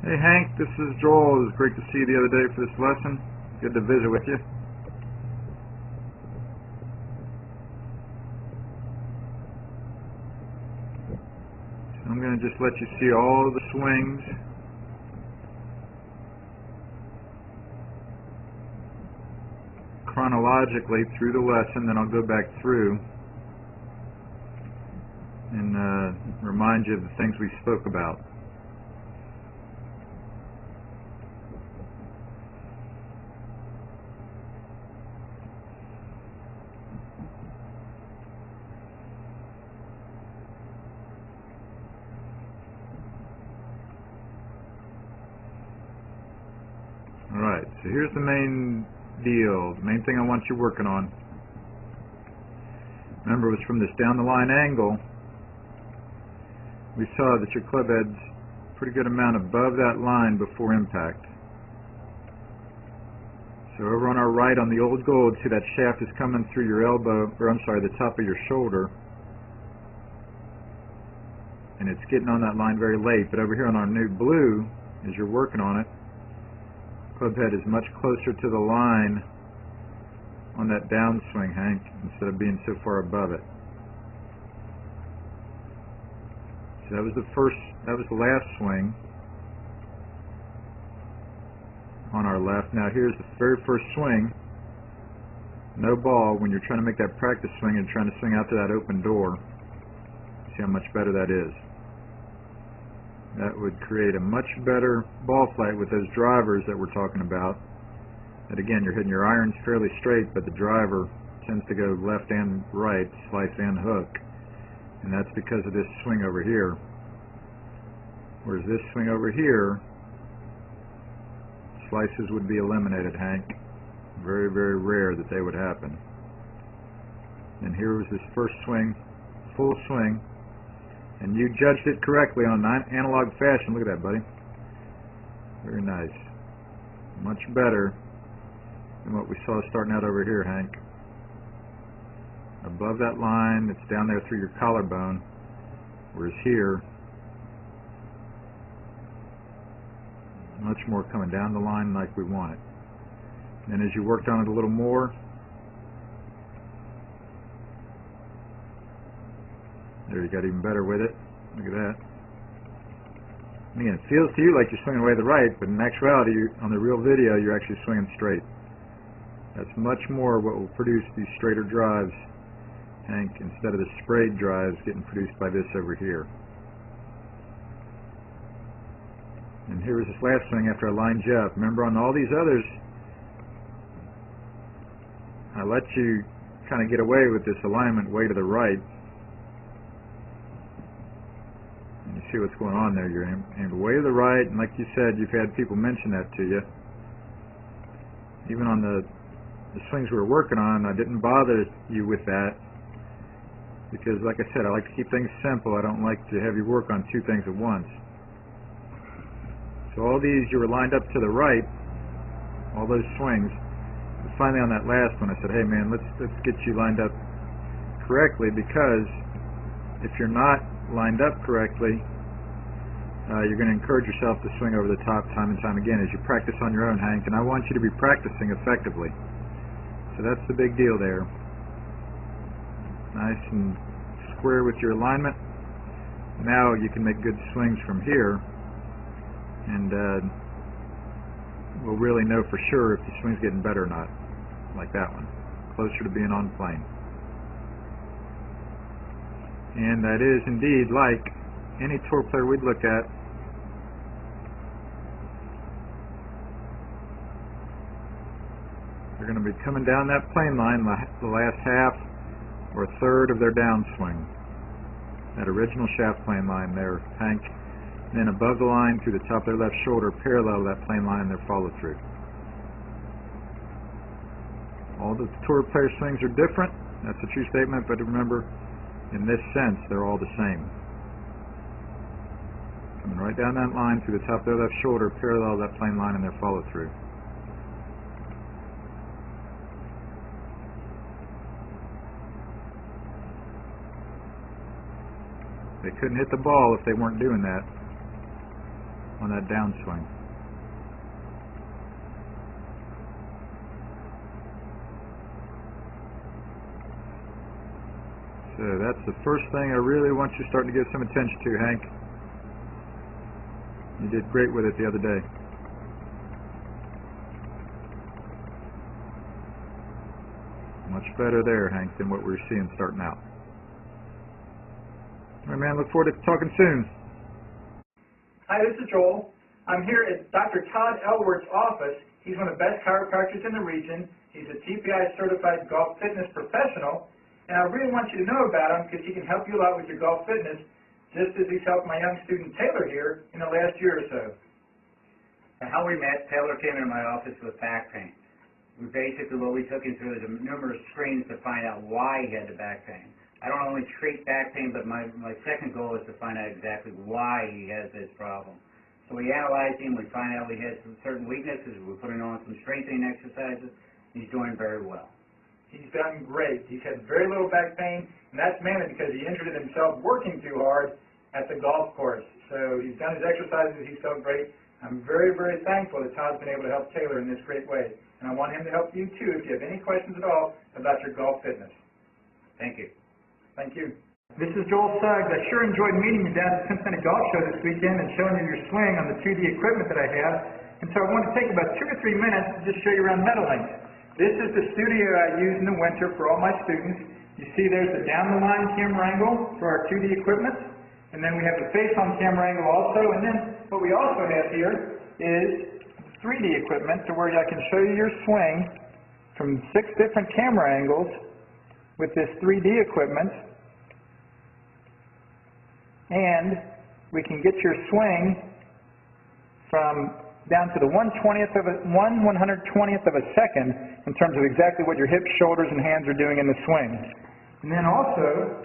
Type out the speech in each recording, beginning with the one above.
Hey Hank, this is Joel. It was great to see you the other day for this lesson. Good to visit with you. So I'm going to just let you see all of the swings. Chronologically through the lesson, then I'll go back through and remind you of the things we spoke about. Alright, so here's the main deal, the main thing I want you working on. Remember, it was from this down the line angle. We saw that your club head's a pretty good amount above that line before impact. So over on our right on the old gold, see that shaft is coming through your elbow, or I'm sorry, the top of your shoulder. And it's getting on that line very late, but over here on our new blue, as you're working on it, club head is much closer to the line on that downswing, Hank, instead of being so far above it. So that was the last swing on our left. Now here's the very first swing. No ball when you're trying to make that practice swing and trying to swing out to that open door. See how much better that is. That would create a much better ball flight with those drivers that we're talking about. And again, you're hitting your irons fairly straight, but the driver tends to go left and right, slice and hook. And that's because of this swing over here. Whereas this swing over here, slices would be eliminated, Hank. Very, very rare that they would happen. And here was this first swing, full swing. And you judged it correctly on analog fashion. Look at that, buddy. Very nice. Much better than what we saw starting out over here, Hank. Above that line, it's down there through your collarbone. Whereas here, much more coming down the line like we want it. And as you worked on it a little more, there, you got even better with it. Look at that. Again, it feels to you like you're swinging away to the right, but in actuality, on the real video, you're actually swinging straight. That's much more what will produce these straighter drives, Hank, instead of the sprayed drives getting produced by this over here. And here was this last swing after I lined you up. Remember, on all these others, I let you kind of get away with this alignment way to the right. And you see what's going on there. You're aimed way to the right, and like you said, you've had people mention that to you. Even on the swings we were working on, I didn't bother you with that because, like I said, I like to keep things simple. I don't like to have you work on two things at once. So all these, you were lined up to the right, all those swings. But finally on that last one, I said, hey man, let's get you lined up correctly, because if you're not lined up correctly, you're going to encourage yourself to swing over the top time and time again as you practice on your own, Hank, and I want you to be practicing effectively. So that's the big deal there. Nice and square with your alignment. Now you can make good swings from here, and we'll really know for sure if the swing's getting better or not, like that one, closer to being on plane. And that is indeed like any tour player we'd look at. They're going to be coming down that plane line the last half or third of their downswing. That original shaft plane line there, Hank. Then above the line through the top of their left shoulder, parallel to that plane line, their follow through. All the tour player swings are different. That's a true statement, but remember, in this sense, they're all the same. Coming right down that line through the top of their left shoulder, parallel to that plane line, and their follow through. They couldn't hit the ball if they weren't doing that. on that downswing. So that's the first thing I really want you starting to give some attention to, Hank. You did great with it the other day. Much better there, Hank, than what we were seeing starting out. All right, man, look forward to talking soon. Hi, this is Joel. I'm here at Dr. Todd Elworth's office. He's one of the best chiropractors in the region. He's a TPI certified golf fitness professional. And I really want you to know about him because he can help you a lot with your golf fitness, just as he's helped my young student Taylor here in the last year or so. Now, how we met, Taylor came into my office with back pain. What we took him through is numerous screens to find out why he had the back pain. I don't only treat back pain, but my second goal is to find out exactly why he has this problem. So we analyzed him, we find out he has some certain weaknesses, we put him on some strengthening exercises, and he's doing very well. He's done great. He's had very little back pain, and that's mainly because he injured himself working too hard at the golf course. So he's done his exercises, he's felt great. I'm very, very thankful that Todd's been able to help Taylor in this great way. And I want him to help you too if you have any questions at all about your golf fitness. Thank you. Thank you. This is Joel Suggs. I sure enjoyed meeting you down at the Cincinnati Golf Show this weekend and showing you your swing on the 2D equipment that I have. And so I want to take about 2 or 3 minutes to just show you around Meadowlinks. This is the studio I use in the winter for all my students. You see there's the down-the-line camera angle for our 2D equipment. And then we have the face-on camera angle also. And then what we also have here is 3D equipment to where I can show you your swing from 6 different camera angles with this 3D equipment. And we can get your swing from down to the 1/120th of a second in terms of exactly what your hips, shoulders, and hands are doing in the swing. And then also,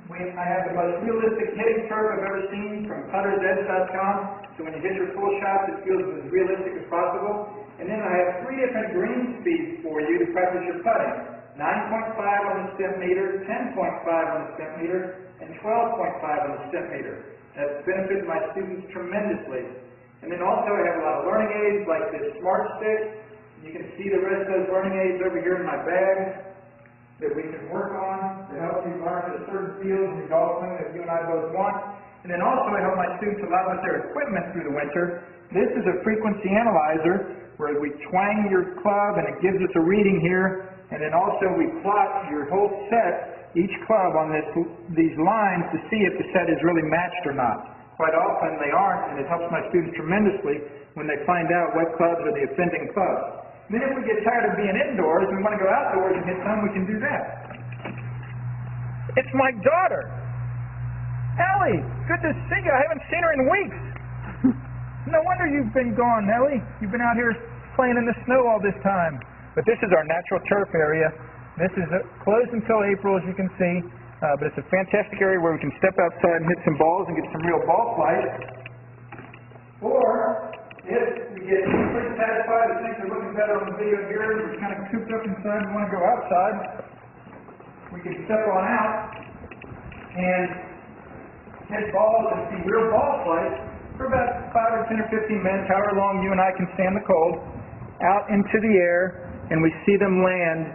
I have the most realistic hitting curve I've ever seen from puttersedge.com. So when you hit your full shots, it feels as realistic as possible. And then I have 3 different green speeds for you to practice your putting. 9.5 on the step meter, 10.5 on the step meter, and 12.5 on the step meter. That's benefited my students tremendously. And then also I have a lot of learning aids like this Smart Stick. You can see the rest of those learning aids over here in my bag that we can work on to help you learn at a certain field in your golf swing that you and I both want. And then also I help my students a lot with their equipment through the winter. This is a frequency analyzer where we twang your club and it gives us a reading here. And then also we plot your whole set, each club on these lines to see if the set is really matched or not. Quite often they aren't, and it helps my students tremendously when they find out what clubs are the offending clubs. And then if we get tired of being indoors and we want to go outdoors and hit some, we can do that. It's my daughter. Ellie, good to see you. I haven't seen her in weeks. No wonder you've been gone, Ellie. You've been out here playing in the snow all this time. But this is our natural turf area. This is closed until April, as you can see. But it's a fantastic area where we can step outside and hit some balls and get some real ball flight. Or, if we get pretty satisfied and things are looking better on the video here, we're kind of cooped up inside and want to go outside, we can step on out and hit balls and see real ball flight for about 5 or 10 or 15 minutes, however long you and I can stand the cold, out into the air, and we see them land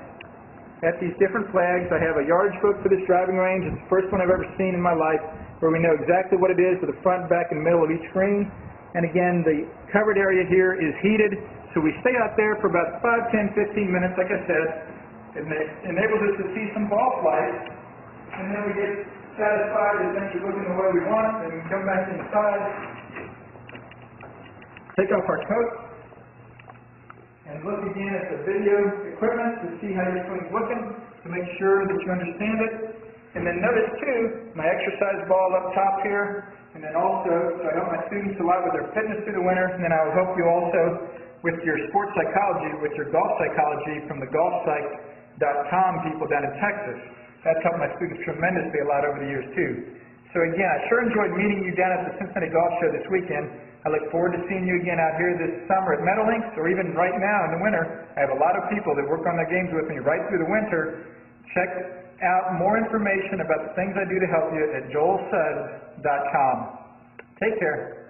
at these different flags. I have a yardage book for this driving range. It's the first one I've ever seen in my life where we know exactly what it is for the front, back, and middle of each green. And again, the covered area here is heated, so we stay out there for about 5, 10, 15 minutes, like I said. It enables us to see some ball flight, and then we get satisfied that things are looking the way we want, and we come back inside, take off our coat, and look again at the video equipment to see how your swing's looking, to make sure that you understand it. And then notice too, my exercise ball up top here, and then also, so I help my students a lot with their fitness through the winter, and then I will help you also with your sports psychology, with your golf psychology from the golfpsych.com people down in Texas. That's helped my students tremendously a lot over the years too. So again, I sure enjoyed meeting you down at the Cincinnati Golf Show this weekend. I look forward to seeing you again out here this summer at Meadowlinks, or even right now in the winter. I have a lot of people that work on their games with me right through the winter. Check out more information about the things I do to help you at joelsuggs.com. Take care.